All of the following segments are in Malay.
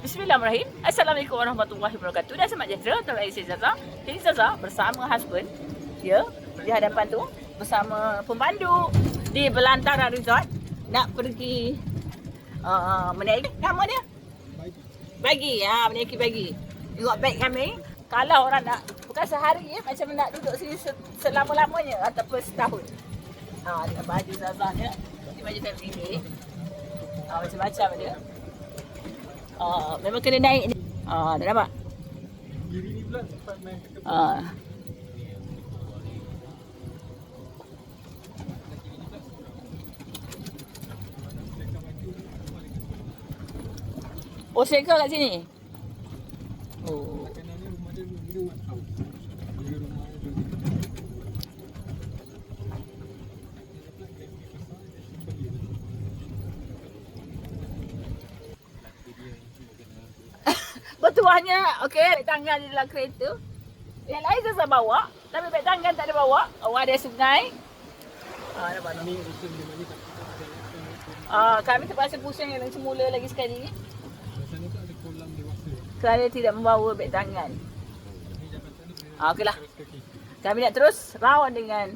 Bismillahirrahmanirrahim. Assalamualaikum warahmatullahi wabarakatuh. Dan selamat sejahtera untuk saya Zaza. Jadi Zaza bersama husband dia di hadapan tu bersama pemandu di Belantara Resort nak pergi menaiki nama dia bagi menaiki bagi. Tengok beg kami. Kalau orang nak bukan sehari macam nak duduk sini selama-lamanya ataupun setahun. Dengan baju Zaza ni. Ini baju family ni. Macam-macam dia. Memang kena naik ni. Tak nampak? Kiri ni pula tempat main ketemu. Oh, serika kat sini? Oh. Kanan ni rumah dia rumah house. Dia rumah dia. Bertuahnya, okey, beg tangan di dalam kereta. Yang lain Zaza bawa, tapi beg tangan tak ada bawa. Ada sungai. Nampak tak? Ni rusun dia bagi tak. Kami terpaksa pusing yang semula lagi sekali. Sana tu ada kolam dewasa. Kerana tidak membawa beg tangan. Ni jabatan ni Okeylah. terus kaki. Kami nak terus round dengan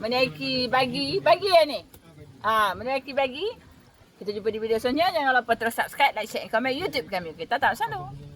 menaiki bagi yang ni. Menaiki bagi. Kita jumpa di video selanjutnya. Jangan lupa terus subscribe, like, share, komen YouTube kami. Okey, tak selalu.